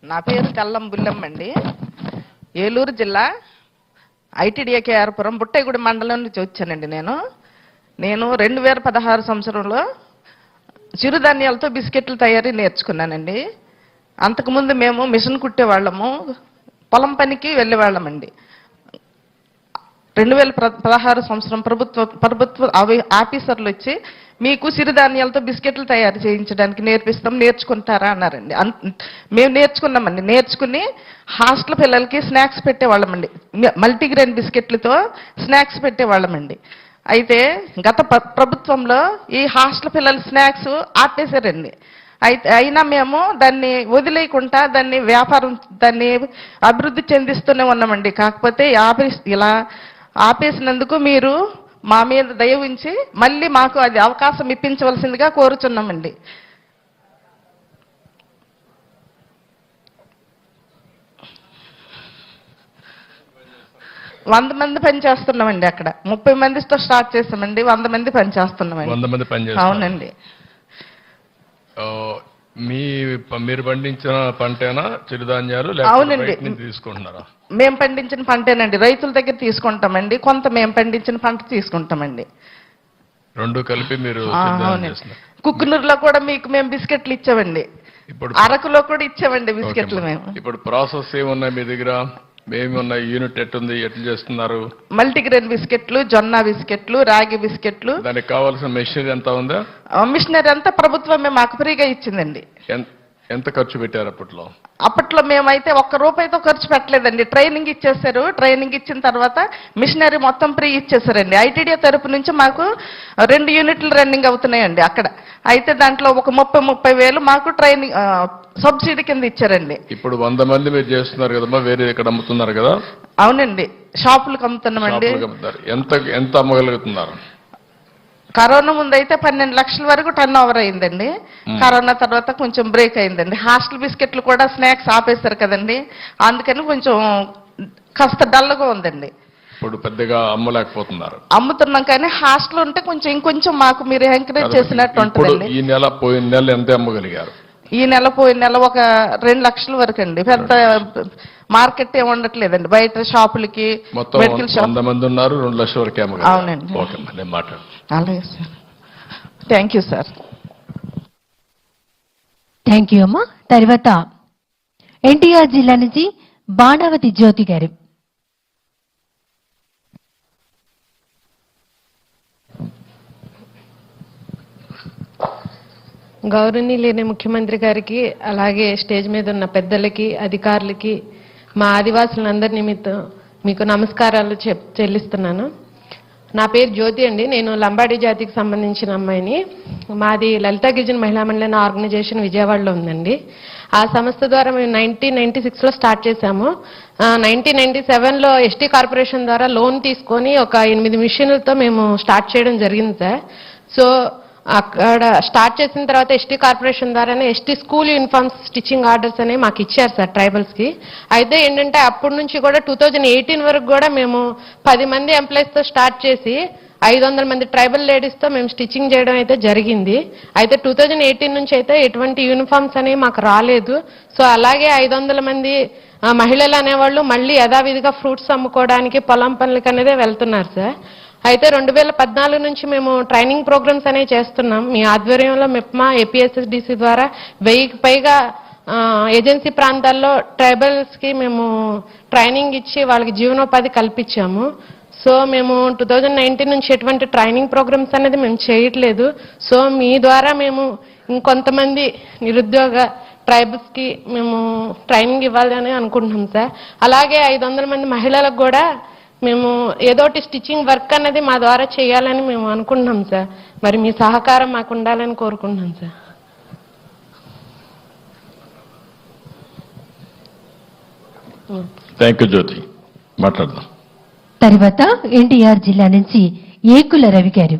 నా పేరు కల్లం బుల్లమ్మ అండి. ఏలూరు జిల్లా ఐటీడీఏకేఆర్పురం బుట్టైగూడెం మండలం నుంచి వచ్చానండి. నేను 2016 సంవత్సరంలో చిరుధాన్యాలతో బిస్కెట్లు తయారీ నేర్చుకున్నానండి. అంతకుముందు మేము మిషన్ కుట్టేవాళ్ళము, పొలం పనికి వెళ్ళేవాళ్ళమండి. 2016 సంవత్సరం ప్రభుత్వ ఆఫీసర్లు వచ్చి మీకు సిరిధాన్యాలతో బిస్కెట్లు తయారు చేయించడానికి నేర్చుకుంటారా అన్నారండి. మేము నేర్చుకున్నామండి. నేర్చుకుని హాస్టల్ పిల్లలకి స్నాక్స్ పెట్టేవాళ్ళమండి. మల్టీగ్రెయిన్ బిస్కెట్లతో స్నాక్స్ పెట్టేవాళ్ళమండి. అయితే గత ప్రభుత్వంలో ఈ హాస్టల్ పిల్లల స్నాక్స్ ఆపేశారండి. అయినా మేము దాన్ని వదిలేయకుండా దాన్ని అభివృద్ధి చెందిస్తూనే ఉన్నామండి. కాకపోతే ఇలా ఆపేసినందుకు మీరు మా మీద దయ ఉంచి మళ్ళీ మాకు అది అవకాశం ఇప్పించవలసిందిగా కోరుచున్నామండి. వంద మంది పని చేస్తున్నామండి. అక్కడ 30 మందితో స్టార్ట్ చేస్తామండి. 100 మంది పని చేస్తున్నామండి. అవునండి. మీరు పండించిన పంటేనా చిరుధాన్యాలు? అవునండి, తీసుకుంటున్నారా? మేము పండించిన పంటేనండి. రైతుల దగ్గర తీసుకుంటామండి, కొంత మేము పండించిన పంట తీసుకుంటామండి. రెండు కలిపి మీరు? అవునండి. కుక్కునూరులో కూడా మీకు మేము బిస్కెట్లు ఇచ్చామండి. ఇప్పుడు అరకులో కూడా ఇచ్చామండి బిస్కెట్లు మేము. ఇప్పుడు ప్రాసెస్ ఏమున్నాయి మీ దగ్గర? మేమున్న యూనిట్ ఎట్టుంది, ఎట్లా చేస్తున్నారు? మల్టీగ్రెయిన్ బిస్కెట్లు, జొన్న బిస్కెట్లు, రాగి బిస్కెట్లు. దానికి కావాల్సిన మెషినరీ ఎంత ఉందా? మిషనరీ అంతా ప్రభుత్వమే మాకు ఫ్రీగా ఇచ్చిందండి. ఎంత ఖర్చు పెట్టారు అప్పట్లో? అప్పట్లో మేమైతే ₹1 ఖర్చు పెట్టలేదండి. ట్రైనింగ్ ఇచ్చేసారు. ట్రైనింగ్ ఇచ్చిన తర్వాత మిషనరీ మొత్తం ఫ్రీ ఇచ్చేసారండి. ఐటీడీఏ తరపు నుంచి మాకు 2 యూనిట్లు రన్నింగ్ అవుతున్నాయండి అక్కడ. అయితే దాంట్లో ఒక 30 వేలు మాకు ట్రైనింగ్ సబ్సిడీ కింద ఇచ్చారండి. ఇప్పుడు 100 మంది మీరు చేస్తున్నారు కదమ్మా, వేరే ఇక్కడ అమ్ముతున్నారు కదా? అవునండి, షాపులకు అమ్ముతున్నామండి. ఎంత అమ్మగలుగుతున్నారు? కరోనా ముందు అయితే 12 లక్షల వరకు టర్న్ ఓవర్ అయిందండి. కరోనా తర్వాత కొంచెం బ్రేక్ అయిందండి. హాస్టల్ బిస్కెట్లు కూడా స్నాక్స్ ఆపేశారు కదండి, అందుకని కొంచెం కాస్త డల్గా ఉందండి. ఇప్పుడు పెద్దగా అమ్మలేకపోతున్నారు? అమ్ముతున్నాం, కానీ హాస్టల్ ఉంటే కొంచెం ఇంకొంచెం మాకు మీరు ఎంకరేజ్ చేసినట్టు ఉంటుందండి. ఈ నెల పోయిన నెల ఎంత అమ్మగలిగారు? ఈ నెల పోయిన నెల ఒక 2 లక్షల వరకు అండి. పెద్ద మార్కెట్ ఏమి ఉండట్లేదండి. బయట షాపులకి, మెడికల్ షాప్ 100 మంది ఉన్నారు, 2 లక్షల వరకు అమ్మగలిగారు. అవునండి. ఓకే, నేను మాట్లాడు. అలాగే sir, thank you sir. Thank you అమ్మా. తర్వాత ఎన్టీఆర్ జిల్లా నుంచి బాణావతి జ్యోతి గారు. గౌరవనీయులైన ముఖ్యమంత్రి గారికి, అలాగే స్టేజ్ మీద ఉన్న పెద్దలకి, అధికారులకి, మా ఆదివాసులందరి నిమిత్తం మీకు నమస్కారాలు చెల్లిస్తున్నాను. నా పేరు జ్యోతి అండి. నేను లంబాడీ జాతికి సంబంధించిన అమ్మాయిని. మాది లలితా గిరిజన మహిళా మండలి ఆర్గనైజేషన్ విజయవాడలో ఉందండి. ఆ సంస్థ ద్వారా మేము 1996లో స్టార్ట్ చేశాము. 1997లో ఎస్టీ కార్పొరేషన్ ద్వారా లోన్ తీసుకొని ఒక 8 మిషన్లతో మేము స్టార్ట్ చేయడం జరిగింది సార్. సో అక్కడ స్టార్ట్ చేసిన తర్వాత ఎస్టీ కార్పొరేషన్ ద్వారానే ST school uniforms stitching orders అనేవి మాకు ఇచ్చారు సార్ ట్రైబల్స్కి. అయితే ఏంటంటే అప్పటి నుంచి కూడా 2018 వరకు కూడా మేము 10 మంది ఎంప్లాయీస్తో స్టార్ట్ చేసి 500 మంది ట్రైబల్ లేడీస్తో మేము స్టిచ్చింగ్ చేయడం అయితే జరిగింది. అయితే 2018 నుంచి అయితే ఎటువంటి యూనిఫామ్స్ అనేవి మాకు రాలేదు. సో అలాగే 500 మంది మహిళలు అనేవాళ్ళు మళ్ళీ యథావిధిగా ఫ్రూట్స్ అమ్ముకోవడానికి, పొలం పనులకి అనేదే వెళ్తున్నారు సార్. అయితే 2014 నుంచి మేము ట్రైనింగ్ ప్రోగ్రామ్స్ అనేవి చేస్తున్నాం. మీ ఆధ్వర్యంలో మెప్మా, ఏపీఎస్ఎస్డిసి ద్వారా 1000కి పైగా ఏజెన్సీ ప్రాంతాల్లో ట్రైబల్స్కి మేము ట్రైనింగ్ ఇచ్చి వాళ్ళకి జీవనోపాధి కల్పించాము. సో మేము 2019 నుంచి ఎటువంటి ట్రైనింగ్ ప్రోగ్రామ్స్ అనేది మేము చేయట్లేదు. సో మీ ద్వారా మేము ఇంకొంతమంది నిరుద్యోగ ట్రైబల్స్కి మేము ట్రైనింగ్ ఇవ్వాలని అనుకుంటున్నాం సార్. అలాగే 500 మంది మహిళలకు కూడా మేము ఏదోటి స్టిచ్చింగ్ వర్క్ అనేది మా ద్వారా చేయాలని మేము అనుకుంటున్నాం సార్. మరి మీ సహకారం మాకు ఉండాలని కోరుకుంటున్నాం సార్. థ్యాంక్ యూ జ్యోతి. మాట్లాడదాం. తర్వాత ఎన్టీఆర్ జిల్లా నుంచి ఏకుల రవి గారు.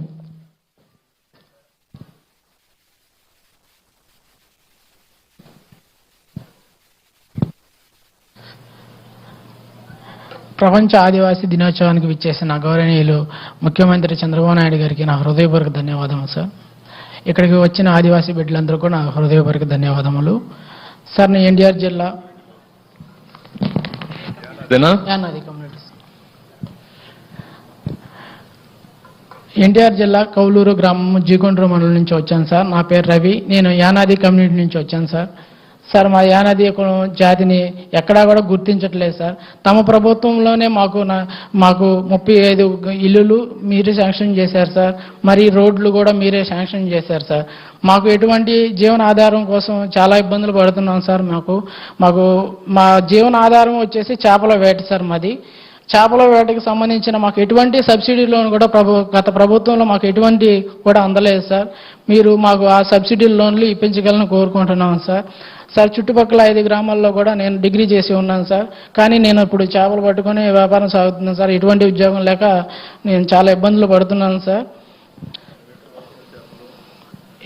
ప్రపంచ ఆదివాసీ దినోత్సవానికి విచ్చేసిన గౌరవనీయులు ముఖ్యమంత్రి చంద్రబాబు నాయుడు గారికి నా హృదయపూర్వక ధన్యవాదములు సార్. ఇక్కడికి వచ్చిన ఆదివాసీ బిడ్డలందరూ కూడా నా హృదయపూర్వక ధన్యవాదములు సార్. నేను ఎన్టీఆర్ జిల్లా అదేనా? యానాది కమ్యూనిటీస్. ఎన్టీఆర్ జిల్లా కౌలూరు గ్రామం జీకొండ్రు మండలం నుంచి వచ్చాను సార్. నా పేరు రవి. నేను యానాది కమ్యూనిటీ నుంచి వచ్చాను సార్. సార్ మా యానాది జాతిని ఎక్కడా కూడా గుర్తించట్లేదు సార్. తమ ప్రభుత్వంలోనే మాకు 35 ఇల్లులు మీరే శాంక్షన్ చేశారు సార్. మరి రోడ్లు కూడా మీరే శాంక్షన్ చేశారు సార్. మాకు ఎటువంటి జీవన ఆధారం కోసం చాలా ఇబ్బందులు పడుతున్నాం సార్. మా జీవన ఆధారం వచ్చేసి చేపల వేట సార్. మాది చేపల వేటకి సంబంధించిన మాకు ఎటువంటి సబ్సిడీ లోన్ కూడా గత ప్రభుత్వంలో మాకు ఎటువంటి కూడా అందలేదు సార్. మీరు మాకు ఆ సబ్సిడీ లోన్లు ఇప్పించగలని కోరుకుంటున్నాం సార్. సార్ చుట్టుపక్కల 5 గ్రామాల్లో కూడా నేను డిగ్రీ చేసి ఉన్నాను సార్. కానీ నేను ఇప్పుడు చేపలు పట్టుకొని వ్యాపారం సాగుతున్నాను సార్. ఎటువంటి ఉద్యోగం లేక నేను చాలా ఇబ్బందులు పడుతున్నాను సార్.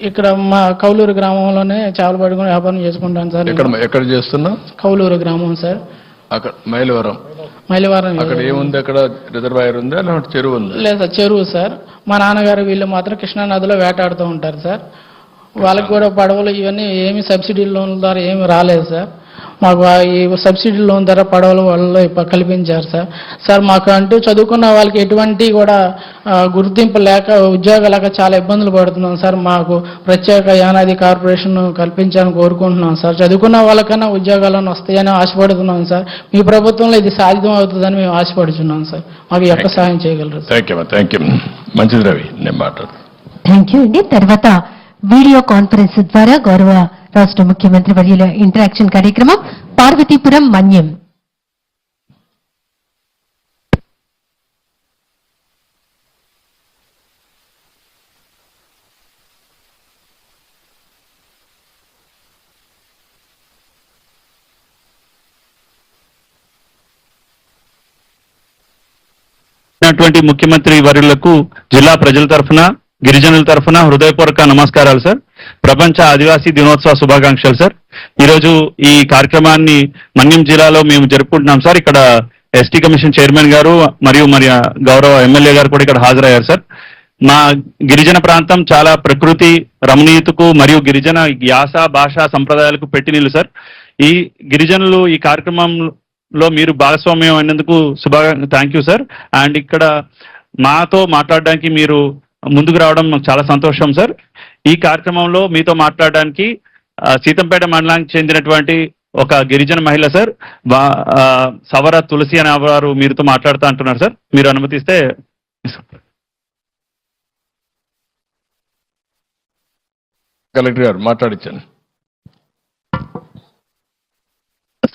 ఇక్కడ మా కౌలూరు గ్రామంలోనే చేపలు పట్టుకొని వ్యాపారం చేసుకుంటాను సార్. ఎక్కడ చేస్తున్నా? కౌలూరు గ్రామం సార్. అక్కడ మైలవరం. అక్కడ ఏముంది? అక్కడ రిజర్వాయర్ ఉందా లేదంటే చెరువు ఉందా? లేదు సార్, చెరువు సార్. మా నాన్నగారు వీళ్ళు మాత్రం కృష్ణానదిలో వేటాడుతూ ఉంటారు సార్. వాళ్ళకి కూడా పడవలు ఇవన్నీ ఏమి సబ్సిడీ లోన్ల ద్వారా ఏమి రాలేదు సార్. మాకు ఈ సబ్సిడీ లోన్ ద్వారా పడవలు వాళ్ళు కల్పించారు సార్. సార్ మాకు అంటూ చదువుకున్న వాళ్ళకి ఎటువంటి కూడా గుర్తింపు లేక ఉద్యోగం లేక చాలా ఇబ్బందులు పడుతున్నాం సార్. మాకు ప్రత్యేక యానాది కార్పొరేషన్ కల్పించాలని కోరుకుంటున్నాం సార్. చదువుకున్న వాళ్ళకన్నా ఉద్యోగాలను వస్తాయని ఆశపడుతున్నాం సార్. మీ ప్రభుత్వంలో ఇది సాధ్యం అవుతుందని మేము ఆశపడుతున్నాం సార్. మాకు ఎక్కడ సహాయం చేయగలరు? Thank you. మంచిది రవి, నేను మాట్లాడు. థ్యాంక్ యూ అండి. తర్వాత వీడియో కాన్ఫరెన్స్ ద్వారా గౌరవ రాష్ట్ర ముఖ్యమంత్రి వర్యుల ఇంటరాక్షన్ కార్యక్రమం పార్వతీపురం మన్యం. ముఖ్యమంత్రి వర్యులకు జిల్లా ప్రజల తరఫున గిరిజనుల తరఫున హృదయపూర్వక నమస్కారాలు సార్. ప్రపంచ ఆదివాసీ దినోత్సవ శుభాకాంక్షలు సార్. ఈరోజు ఈ కార్యక్రమాన్ని మన్యం జిల్లాలో మేము జరుపుకుంటున్నాం సార్. ఇక్కడ ఎస్టీ కమిషన్ చైర్మన్ గారు మరియు గౌరవ ఎమ్మెల్యే గారు కూడా ఇక్కడ హాజరయ్యారు సార్. మా గిరిజన ప్రాంతం చాలా ప్రకృతి రమణీయతకు మరియు గిరిజన యాస భాష సంప్రదాయాలకు పెట్టినిల్లు సార్. ఈ గిరిజనులు ఈ కార్యక్రమంలో మీరు భాగస్వామ్యం అయినందుకు థ్యాంక్ యూ సార్. అండ్ ఇక్కడ మాతో మాట్లాడడానికి మీరు ముందుకు రావడం మాకు చాలా సంతోషం సార్. ఈ కార్యక్రమంలో మీతో మాట్లాడడానికి సీతంపేట మండలానికి చెందినటువంటి ఒక గిరిజన మహిళ సార్ సవర తులసి అనే వారు మీరుతో మాట్లాడుతూ అంటున్నారు సార్. మీరు అనుమతిస్తే. కలెక్టర్ గారు మాట్లాడించాను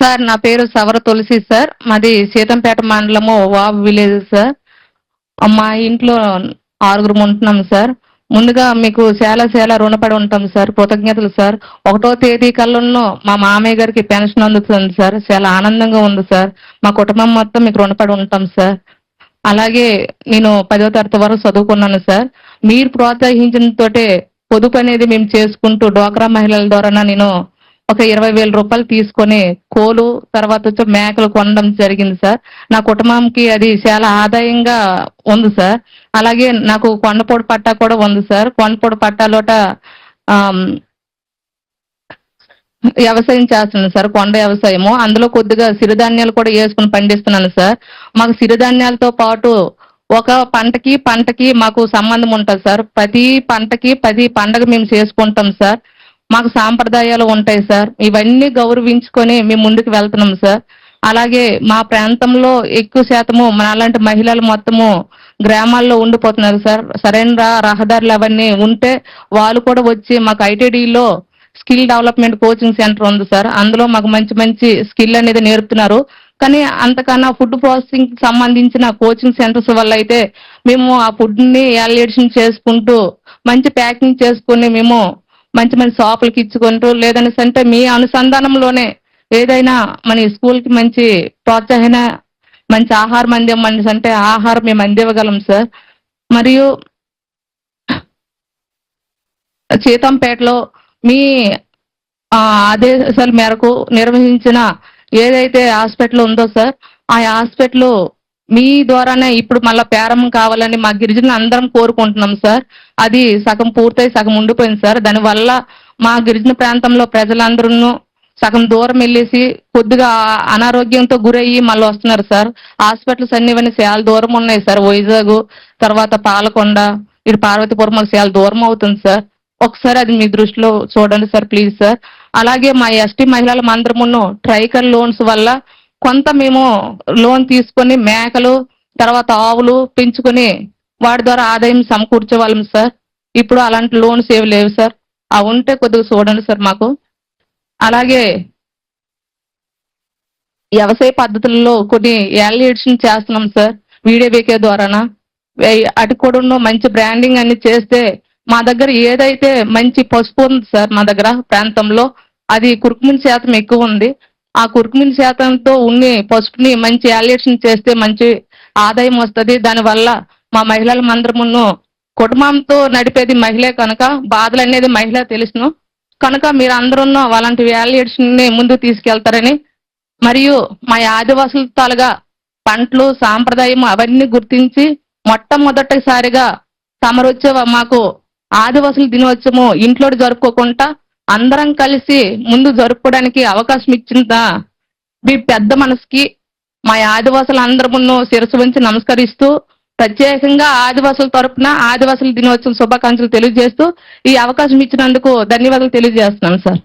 సార్. నా పేరు సవర తులసి సార్. మాది సీతంపేట మండలము వాబ్ విలేజ్ సార్. మా ఇంట్లో 6 ఉంటున్నాం సార్. ముందుగా మీకు చాలా రుణపడి ఉంటాం సార్. కృతజ్ఞతలు సార్. 1వ తేదీ కల్లా మా మామయ్య గారికి పెన్షన్ అందుతుంది సార్. చాలా ఆనందంగా ఉంది సార్. మా కుటుంబం మొత్తం మీకు రుణపడి ఉంటాం సార్. అలాగే నేను 10వ తరగతి వరకు చదువుకున్నాను సార్. మీరు ప్రోత్సహించిన తోటే పొదుపు అనేది మేము చేసుకుంటూ డ్వాక్రా మహిళల ద్వారా నేను ఒక 20,000 రూపాయలు తీసుకొని కోలు తర్వాత వచ్చి మేకలు కొనడం జరిగింది సార్. నా కుటుంబంకి అది చాలా ఆదాయంగా ఉంది సార్. అలాగే నాకు కొండపొడి పట్టా కూడా ఉంది సార్. కొండపొడి పట్టాలోట వ్యవసాయం చేస్తున్నాను సార్. కొండ వ్యవసాయము. అందులో కొద్దిగా సిరిధాన్యాలు కూడా వేసుకుని పండిస్తున్నాను సార్. మాకు సిరిధాన్యాలతో పాటు ఒక పంటకి మాకు సంబంధం ఉంటుంది సార్. ప్రతి పంటకి 10 పండగ మేము చేసుకుంటాం సార్. మాకు సాంప్రదాయాలు ఉంటాయి సార్. ఇవన్నీ గౌరవించుకొని మేము ముందుకు వెళ్తున్నాం సార్. అలాగే మా ప్రాంతంలో ఎక్కువ శాతము మనలాంటి మహిళలు మొత్తము గ్రామాల్లో ఉండిపోతున్నారు సార్. సరైన రహదారులు అవన్నీ ఉంటే వాళ్ళు కూడా వచ్చి మాకు ఐటీడీలో స్కిల్ డెవలప్మెంట్ కోచింగ్ సెంటర్ ఉంది సార్. అందులో మాకు మంచి స్కిల్ అనేది నేర్పుతున్నారు. కానీ అంతకన్నా ఫుడ్ ప్రాసెసింగ్ సంబంధించిన కోచింగ్ సెంటర్స్ వల్ల అయితే మేము ఆ ఫుడ్ని వాల్యుయేషన్ చేసుకుంటూ మంచి ప్యాకింగ్ చేసుకుని మేము మంచి షాపులకి ఇచ్చుకుంటూ లేదనేసంటే మీ అనుసంధానంలోనే ఏదైనా మన స్కూల్కి మంచి ప్రోత్సాహన మంచి ఆహారం అందివ్వమని ఆహారం మేము అందివ్వగలం సార్. మరియు సీతంపేటలో మీ ఆదేశాల మేరకు నిర్వహించిన ఏదైతే హాస్పిటల్ ఉందో సార్, ఆ హాస్పిటల్ మీ ద్వారానే ఇప్పుడు మళ్ళీ ప్రారంభం కావాలని మా గిరిజనులు అందరం కోరుకుంటున్నాం సార్. అది సగం పూర్తయి సగం ఉండిపోయింది సార్. దానివల్ల మా గిరిజన ప్రాంతంలో ప్రజలందరూ సగం దూరం వెళ్ళేసి కొద్దిగా అనారోగ్యంతో గురయ్యి మళ్ళీ వస్తున్నారు సార్. హాస్పిటల్స్ అన్ని ఇవన్నీ చాలా దూరం ఉన్నాయి సార్. వైజాగ్, తర్వాత పాలకొండ, ఇటు పార్వతీపురం మాకు చాలా దూరం అవుతుంది సార్. ఒకసారి అది మీ దృష్టిలో చూడండి సార్ ప్లీజ్ సార్. అలాగే మా ఎస్టీ మహిళల మందరమును ట్రైకల్ లోన్స్ వల్ల కొంత మేము లోన్ తీసుకొని మేకలు తర్వాత ఆవులు పెంచుకొని వాటి ద్వారా ఆదాయం సమకూర్చే వాళ్ళం సార్. ఇప్పుడు అలాంటి లోన్స్ ఏవి లేవు సార్. అవి ఉంటే కొద్దిగా చూడండి సార్ మాకు. అలాగే వ్యవసాయ పద్ధతుల్లో కొన్ని యాలియేషన్ చేస్తున్నాం సార్ వీడియో వేకే ద్వారానా. అటు కూడా మంచి బ్రాండింగ్ అన్ని చేస్తే మా దగ్గర ఏదైతే మంచి పసుపు ఉంది సార్ మా దగ్గర ప్రాంతంలో అది కుర్కుమిన్ శాతం ఎక్కువ ఉంది. ఆ కుర్కుమిన్ శాతంతో ఉన్ని పసుపుని మంచి యాలియేషన్ చేస్తే మంచి ఆదాయం వస్తుంది. దానివల్ల మా మహిళల మందరమును కుటుంబంతో నడిపేది మహిళే కనుక బాధలు అనేది మహిళ తెలుసును కనుక మీరు అందరూ అలాంటి వాల్యుయేషన్ ని ముందుకు తీసుకెళ్తారని, మరియు మా ఆదివాసుల తాలుగా పంటలు సాంప్రదాయం అవన్నీ గుర్తించి మొట్టమొదటిసారిగా తమరొచ్చే మాకు ఆదివాసుల దినోత్సవం ఇంట్లో జరుపుకోకుండా అందరం కలిసి ముందు జరుపుకోవడానికి అవకాశం ఇచ్చిన మీ పెద్ద మనసుకి మా ఆదివాసులు అందరమును శిరస్సు వంచి నమస్కరిస్తూ ప్రత్యేకంగా ఆదివాసుల తరపున ఆదివాసుల దినోత్సవం శుభాకాంక్షలు తెలియజేస్తూ ఈ అవకాశం ఇచ్చినందుకు ధన్యవాదాలు తెలియజేస్తున్నాను సార్.